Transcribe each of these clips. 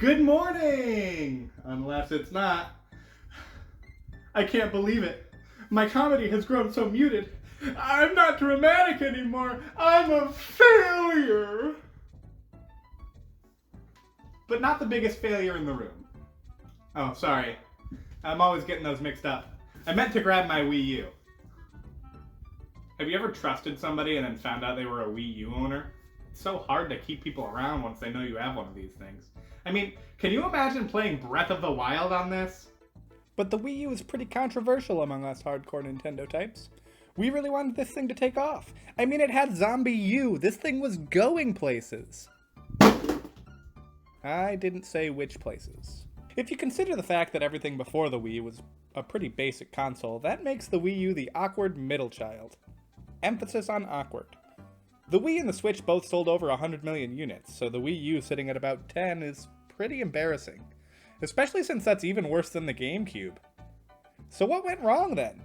Good morning! Unless it's not. I can't believe it. My comedy has grown so muted. I'm not dramatic anymore. I'm a failure. But not the biggest failure in the room. Oh, sorry. I'm always getting those mixed up. I meant to grab my Wii U. Have you ever trusted somebody and then found out they were a Wii U owner? It's so hard to keep people around once they know you have one of these things. I mean, can you imagine playing Breath of the Wild on this? But the Wii U is pretty controversial among us hardcore Nintendo types. We really wanted this thing to take off. I mean, it had Zombie U. This thing was going places. I didn't say which places. If you consider the fact that everything before the Wii was a pretty basic console, that makes the Wii U the awkward middle child. Emphasis on awkward. The Wii and the Switch both sold over 100 million units, so the Wii U sitting at about 10 is pretty embarrassing. Especially since that's even worse than the GameCube. So what went wrong then?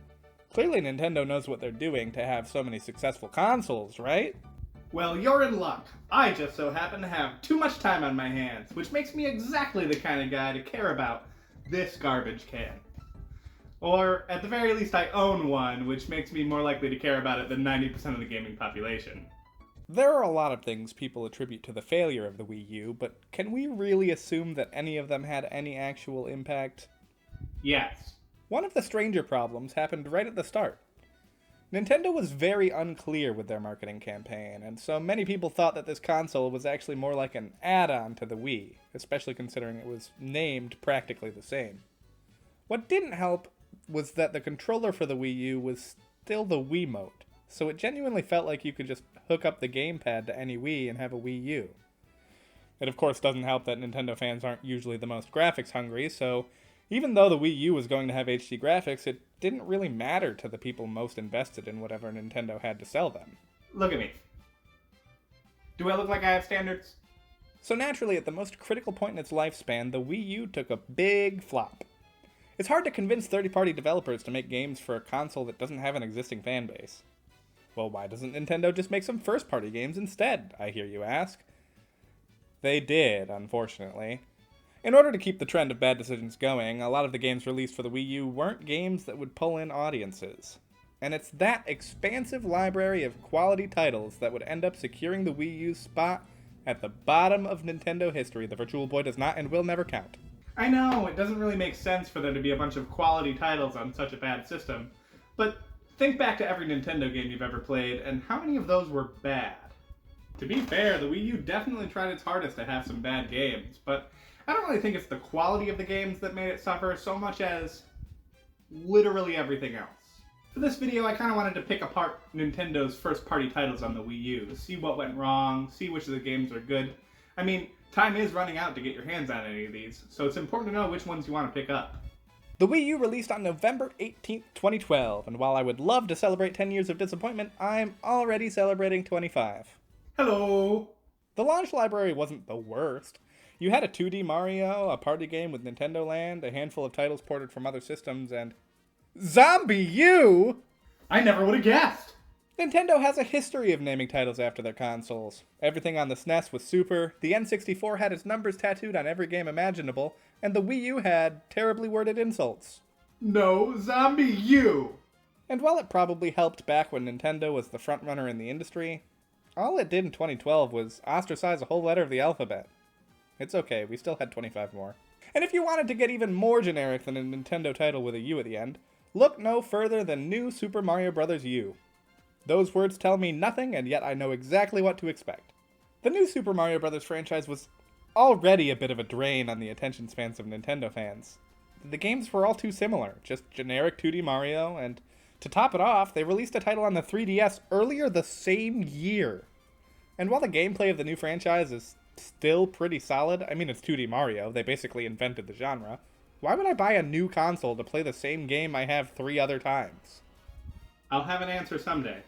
Clearly Nintendo knows what they're doing to have so many successful consoles, right? Well, you're in luck. I just so happen to have too much time on my hands, which makes me exactly the kind of guy to care about this garbage can. Or, at the very least, I own one, which makes me more likely to care about it than 90% of the gaming population. There are a lot of things people attribute to the failure of the Wii U, but can we really assume that any of them had any actual impact? Yes. One of the stranger problems happened right at the start. Nintendo was very unclear with their marketing campaign, and so many people thought that this console was actually more like an add-on to the Wii, especially considering it was named practically the same. What didn't help was that the controller for the Wii U was still the Wiimote, so it genuinely felt like you could just hook up the gamepad to any Wii and have a Wii U. It of course doesn't help that Nintendo fans aren't usually the most graphics hungry, so even though the Wii U was going to have HD graphics, it didn't really matter to the people most invested in whatever Nintendo had to sell them. Look at me. Do I look like I have standards? So naturally, at the most critical point in its lifespan, the Wii U took a big flop. It's hard to convince third-party developers to make games for a console that doesn't have an existing fan base. Well, why doesn't Nintendo just make some first-party games instead, I hear you ask? They did, unfortunately. In order to keep the trend of bad decisions going, a lot of the games released for the Wii U weren't games that would pull in audiences. And it's that expansive library of quality titles that would end up securing the Wii U's spot at the bottom of Nintendo history. The Virtual Boy does not and will never count. I know, it doesn't really make sense for there to be a bunch of quality titles on such a bad system, but think back to every Nintendo game you've ever played, and how many of those were bad? To be fair, the Wii U definitely tried its hardest to have some bad games, but I don't really think it's the quality of the games that made it suffer so much as literally everything else. For this video, I kind of wanted to pick apart Nintendo's first-party titles on the Wii U, see what went wrong, see which of the games are good. I mean, time is running out to get your hands on any of these, so it's important to know which ones you want to pick up. The Wii U released on November 18th, 2012, and while I would love to celebrate 10 years of disappointment, I'm already celebrating 25. Hello! The launch library wasn't the worst. You had a 2D Mario, a party game with Nintendo Land, a handful of titles ported from other systems, and Zombie U! I never would have guessed! Nintendo has a history of naming titles after their consoles. Everything on the SNES was Super, the N64 had its numbers tattooed on every game imaginable, and the Wii U had terribly worded insults. No, Zombie U! And while it probably helped back when Nintendo was the frontrunner in the industry, all it did in 2012 was ostracize a whole letter of the alphabet. It's okay, we still had 25 more. And if you wanted to get even more generic than a Nintendo title with a U at the end, look no further than New Super Mario Bros. U. Those words tell me nothing, and yet I know exactly what to expect. The New Super Mario Bros. Franchise was already a bit of a drain on the attention spans of Nintendo fans. The games were all too similar, just generic 2D Mario, and to top it off, they released a title on the 3DS earlier the same year. And while the gameplay of the new franchise is still pretty solid, I mean it's 2D Mario, they basically invented the genre, why would I buy a new console to play the same game I have 3 other times? I'll have an answer someday.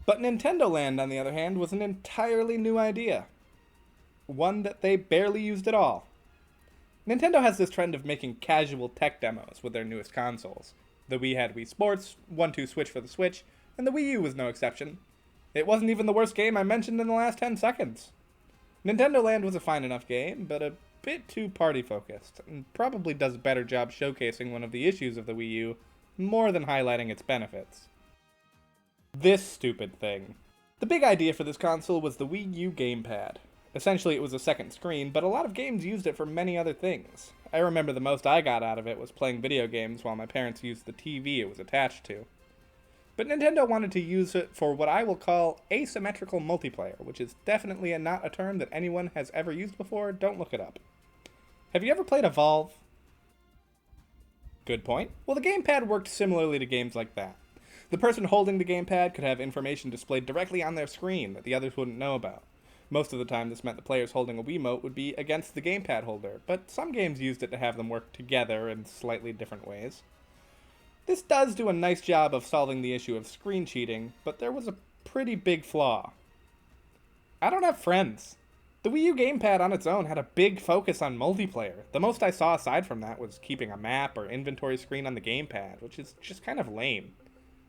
But Nintendo Land, on the other hand, was an entirely new idea. One that they barely used at all. Nintendo has this trend of making casual tech demos with their newest consoles. The Wii had Wii Sports, 1-2 Switch for the Switch, and the Wii U was no exception. It wasn't even the worst game I mentioned in the last 10 seconds. Nintendo Land was a fine enough game, but a bit too party-focused, and probably does a better job showcasing one of the issues of the Wii U more than highlighting its benefits. This stupid thing. The big idea for this console was the Wii U gamepad. Essentially, it was a second screen, but a lot of games used it for many other things. I remember the most I got out of it was playing video games while my parents used the TV it was attached to. But Nintendo wanted to use it for what I will call asymmetrical multiplayer, which is definitely not a term that anyone has ever used before. Don't look it up. Have you ever played Evolve? Good point. Well, the gamepad worked similarly to games like that. The person holding the gamepad could have information displayed directly on their screen that the others wouldn't know about. Most of the time, this meant the players holding a Wiimote would be against the gamepad holder, but some games used it to have them work together in slightly different ways. This does do a nice job of solving the issue of screen cheating, but there was a pretty big flaw. I don't have friends. The Wii U gamepad on its own had a big focus on multiplayer. The most I saw aside from that was keeping a map or inventory screen on the gamepad, which is just kind of lame.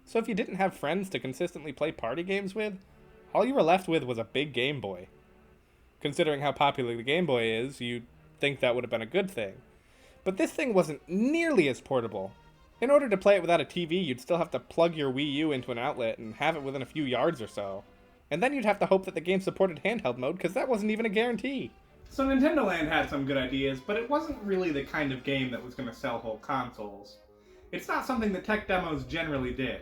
So if you didn't have friends to consistently play party games with, all you were left with was a big Game Boy. Considering how popular the Game Boy is, you'd think that would have been a good thing. But this thing wasn't nearly as portable. In order to play it without a TV, you'd still have to plug your Wii U into an outlet and have it within a few yards or so. And then you'd have to hope that the game supported handheld mode, because that wasn't even a guarantee. So Nintendo Land had some good ideas, but it wasn't really the kind of game that was going to sell whole consoles. It's not something that tech demos generally did.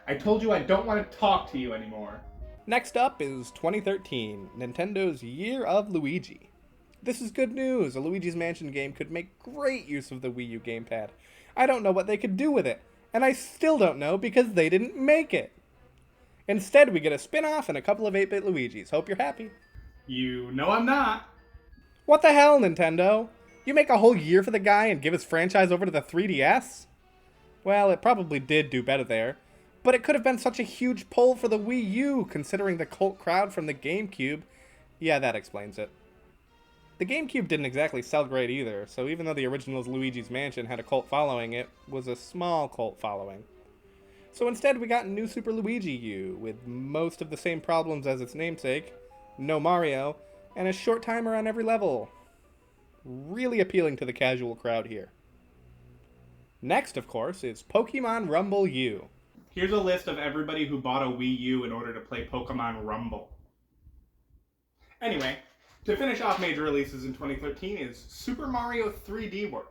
I told you I don't want to talk to you anymore. Next up is 2013, Nintendo's Year of Luigi. This is good news. A Luigi's Mansion game could make great use of the Wii U gamepad. I don't know what they could do with it, and I still don't know because they didn't make it. Instead, we get a spin-off and a couple of 8-bit Luigis. Hope you're happy. You know I'm not. What the hell, Nintendo? You make a whole year for the guy and give his franchise over to the 3DS? Well, it probably did do better there, but it could have been such a huge pull for the Wii U, considering the cult crowd from the GameCube. Yeah, that explains it. The GameCube didn't exactly sell great either, so even though the original's Luigi's Mansion had a cult following, it was a small cult following. So instead we got New Super Luigi U, with most of the same problems as its namesake, no Mario, and a short timer on every level. Really appealing to the casual crowd here. Next, of course, is Pokemon Rumble U. Here's a list of everybody who bought a Wii U in order to play Pokemon Rumble. Anyway, to finish off major releases in 2013 is Super Mario 3D World.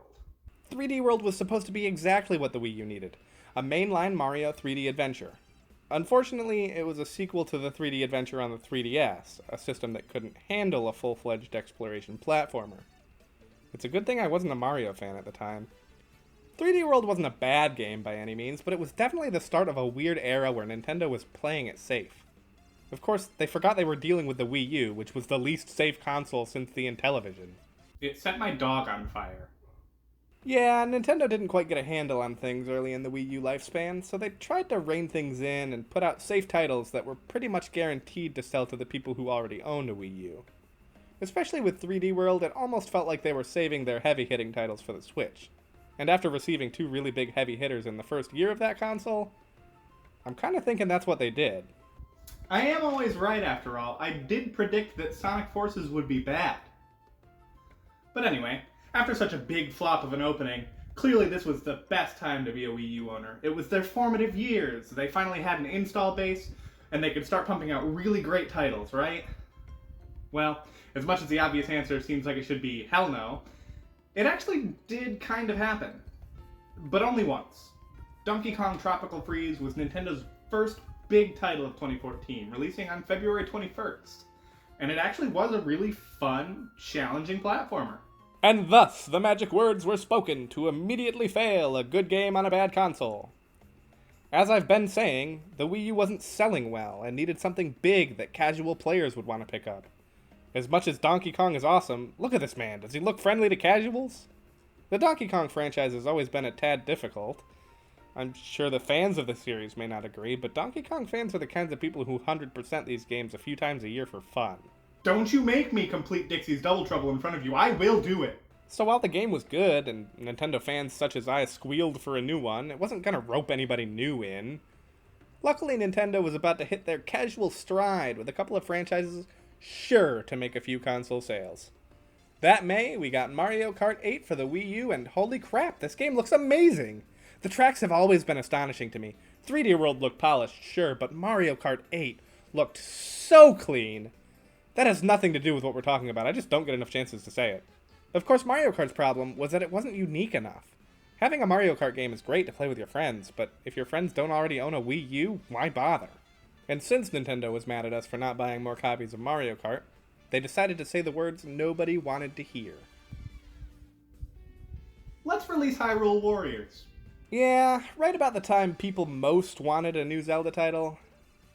3D World was supposed to be exactly what the Wii U needed. A mainline Mario 3D adventure. Unfortunately, it was a sequel to the 3D adventure on the 3DS, a system that couldn't handle a full-fledged exploration platformer. It's a good thing I wasn't a Mario fan at the time. 3D World wasn't a bad game by any means, but it was definitely the start of a weird era where Nintendo was playing it safe. Of course, they forgot they were dealing with the Wii U, which was the least safe console since the Intellivision. It set my dog on fire. Yeah, Nintendo didn't quite get a handle on things early in the Wii U lifespan, so they tried to rein things in and put out safe titles that were pretty much guaranteed to sell to the people who already owned a Wii U. Especially with 3D World, it almost felt like they were saving their heavy-hitting titles for the Switch. And after receiving two really big heavy hitters in the first year of that console, I'm kind of thinking that's what they did. I am always right after all. I did predict that Sonic Forces would be bad. But anyway, after such a big flop of an opening, clearly this was the best time to be a Wii U owner. It was their formative years. They finally had an install base, and they could start pumping out really great titles, right? Well, as much as the obvious answer seems like it should be hell no, it actually did kind of happen. But only once. Donkey Kong Tropical Freeze was Nintendo's first big title of 2014, releasing on February 21st. And it actually was a really fun, challenging platformer. And thus, the magic words were spoken to immediately fail a good game on a bad console. As I've been saying, the Wii U wasn't selling well and needed something big that casual players would want to pick up. As much as Donkey Kong is awesome, look at this man, does he look friendly to casuals? The Donkey Kong franchise has always been a tad difficult. I'm sure the fans of the series may not agree, but Donkey Kong fans are the kinds of people who 100% these games a few times a year for fun. Don't you make me complete Dixie's Double Trouble in front of you, I will do it! So while the game was good, and Nintendo fans such as I squealed for a new one, it wasn't gonna rope anybody new in. Luckily, Nintendo was about to hit their casual stride with a couple of franchises sure to make a few console sales. That May, we got Mario Kart 8 for the Wii U, and holy crap, this game looks amazing! The tracks have always been astonishing to me. 3D World looked polished, sure, but Mario Kart 8 looked so clean. That has nothing to do with what we're talking about, I just don't get enough chances to say it. Of course, Mario Kart's problem was that it wasn't unique enough. Having a Mario Kart game is great to play with your friends, but if your friends don't already own a Wii U, why bother? And since Nintendo was mad at us for not buying more copies of Mario Kart, they decided to say the words nobody wanted to hear. Let's release Hyrule Warriors. Yeah, right about the time people most wanted a new Zelda title,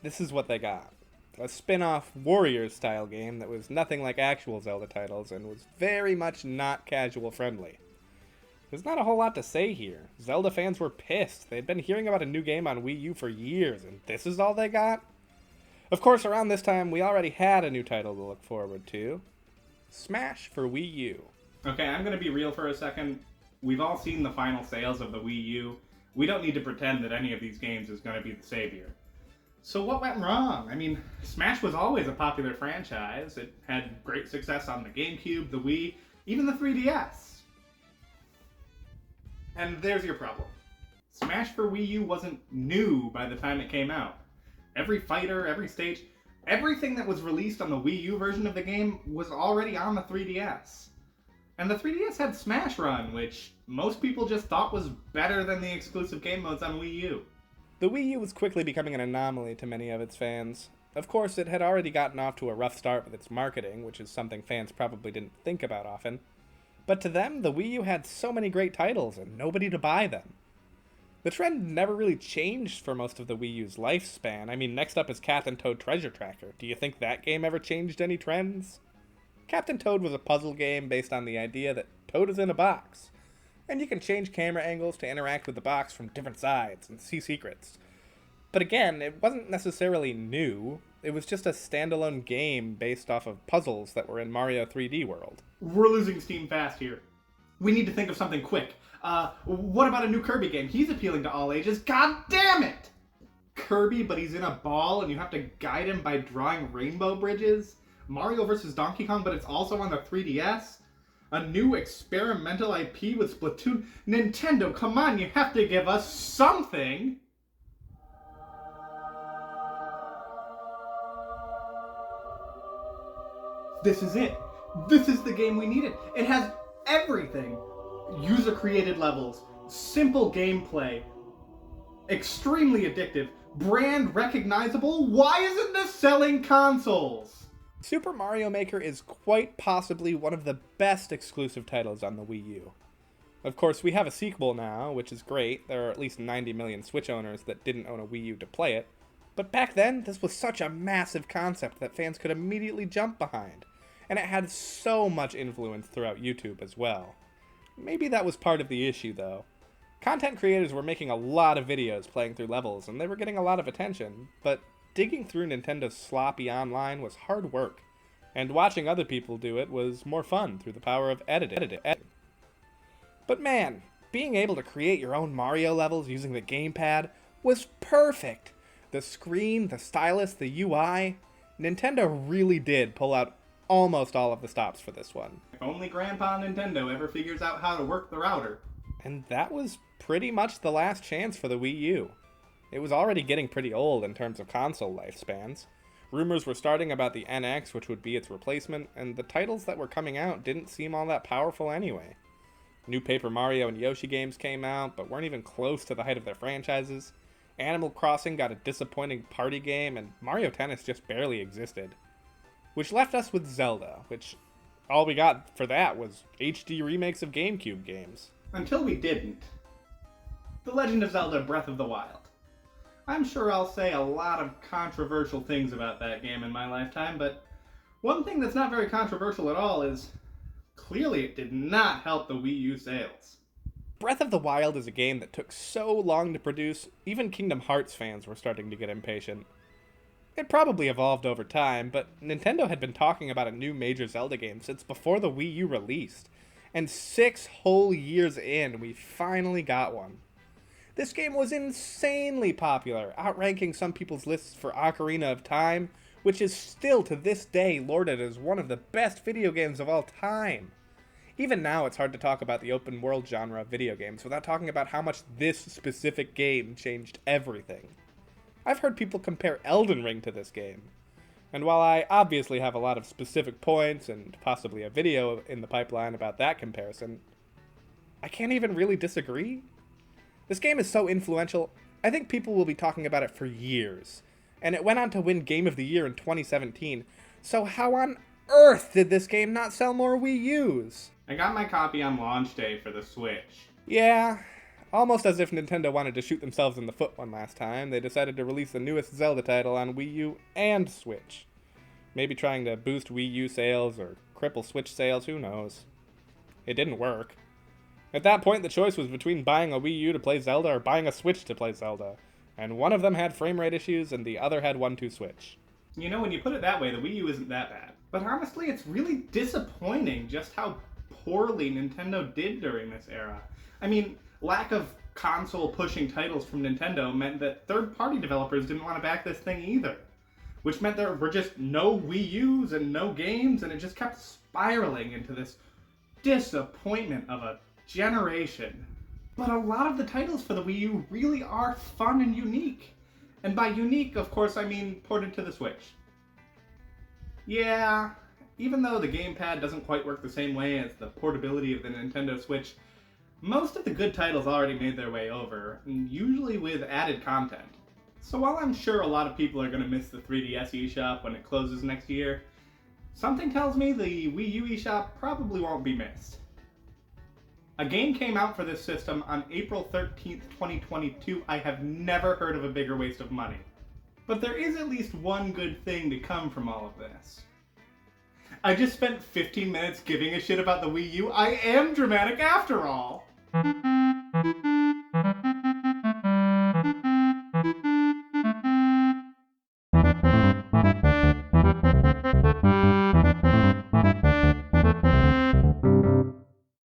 this is what they got. A spin-off Warriors-style game that was nothing like actual Zelda titles and was very much not casual-friendly. There's not a whole lot to say here. Zelda fans were pissed. They'd been hearing about a new game on Wii U for years, and this is all they got? Of course, around this time, we already had a new title to look forward to. Smash for Wii U. Okay, I'm going to be real for a second. We've all seen the final sales of the Wii U. We don't need to pretend that any of these games is going to be the savior. So what went wrong? I mean, Smash was always a popular franchise. It had great success on the GameCube, the Wii, even the 3DS. And there's your problem. Smash for Wii U wasn't new by the time it came out. Every fighter, every stage, everything that was released on the Wii U version of the game was already on the 3DS. And the 3DS had Smash Run, which most people just thought was better than the exclusive game modes on Wii U. The Wii U was quickly becoming an anomaly to many of its fans. Of course, it had already gotten off to a rough start with its marketing, which is something fans probably didn't think about often. But to them, the Wii U had so many great titles and nobody to buy them. The trend never really changed for most of the Wii U's lifespan. I mean, next up is Captain Toad Treasure Tracker. Do you think that game ever changed any trends? Captain Toad was a puzzle game based on the idea that Toad is in a box, and you can change camera angles to interact with the box from different sides and see secrets. But again, it wasn't necessarily new. It was just a standalone game based off of puzzles that were in Mario 3D World. We're losing steam fast here. We need to think of something quick. What about a new Kirby game? He's appealing to all ages. God damn it! Kirby, but he's in a ball and you have to guide him by drawing rainbow bridges? Mario vs. Donkey Kong, but it's also on the 3DS? A new experimental IP with Splatoon? Nintendo, come on, you have to give us something! This is it. This is the game we needed. It has everything. User-created levels, simple gameplay, extremely addictive, brand recognizable. Why isn't this selling consoles? Super Mario Maker is quite possibly one of the best exclusive titles on the Wii U. Of course, we have a sequel now, which is great. There are at least 90 million Switch owners that didn't own a Wii U to play it. But back then, this was such a massive concept that fans could immediately jump behind. And it had so much influence throughout YouTube as well. Maybe that was part of the issue, though. Content creators were making a lot of videos playing through levels, and they were getting a lot of attention, but digging through Nintendo's sloppy online was hard work, and watching other people do it was more fun through the power of editing. But man, being able to create your own Mario levels using the gamepad was perfect! The screen, the stylus, the UI, Nintendo really did pull out almost all of the stops for this one. If only Grandpa Nintendo ever figures out how to work the router. And that was pretty much the last chance for the Wii U. It was already getting pretty old in terms of console lifespans. Rumors were starting about the NX, which would be its replacement, and the titles that were coming out didn't seem all that powerful anyway. New Paper Mario and Yoshi games came out, but weren't even close to the height of their franchises. Animal Crossing got a disappointing party game, and Mario Tennis just barely existed. Which left us with Zelda, which all we got for that was HD remakes of GameCube games. Until we didn't. The Legend of Zelda Breath of the Wild. I'm sure I'll say a lot of controversial things about that game in my lifetime, but one thing that's not very controversial at all is clearly it did not help the Wii U sales. Breath of the Wild is a game that took so long to produce, even Kingdom Hearts fans were starting to get impatient. It probably evolved over time, but Nintendo had been talking about a new major Zelda game since before the Wii U released, and 6 whole years in, we finally got one. This game was insanely popular, outranking some people's lists for Ocarina of Time, which is still to this day lauded as one of the best video games of all time. Even now, it's hard to talk about the open world genre of video games without talking about how much this specific game changed everything. I've heard people compare Elden Ring to this game, and while I obviously have a lot of specific points and possibly a video in the pipeline about that comparison, I can't even really disagree. This game is so influential, I think people will be talking about it for years, and it went on to win Game of the Year in 2017, so how on earth did this game not sell more Wii U's? I got my copy on launch day for the Switch. Yeah, almost as if Nintendo wanted to shoot themselves in the foot one last time, they decided to release the newest Zelda title on Wii U and Switch. Maybe trying to boost Wii U sales or cripple Switch sales, who knows. It didn't work. At that point, the choice was between buying a Wii U to play Zelda or buying a Switch to play Zelda, and one of them had frame rate issues and the other had 1-2 switch. You know, when you put it that way, the Wii U isn't that bad. But honestly, it's really disappointing just how poorly Nintendo did during this era. I mean, lack of console-pushing titles from Nintendo meant that third-party developers didn't want to back this thing either. Which meant there were just no Wii U's and no games, and it just kept spiraling into this disappointment of a generation. But a lot of the titles for the Wii U really are fun and unique. And by unique, of course, I mean ported to the Switch. Yeah, even though the gamepad doesn't quite work the same way as the portability of the Nintendo Switch, most of the good titles already made their way over, usually with added content. So while I'm sure a lot of people are going to miss the 3DS eShop when it closes next year, something tells me the Wii U eShop probably won't be missed. A game came out for this system on April 13th, 2022. I have never heard of a bigger waste of money. But there is at least one good thing to come from all of this. I just spent 15 minutes giving a shit about the Wii U. I am dramatic after all!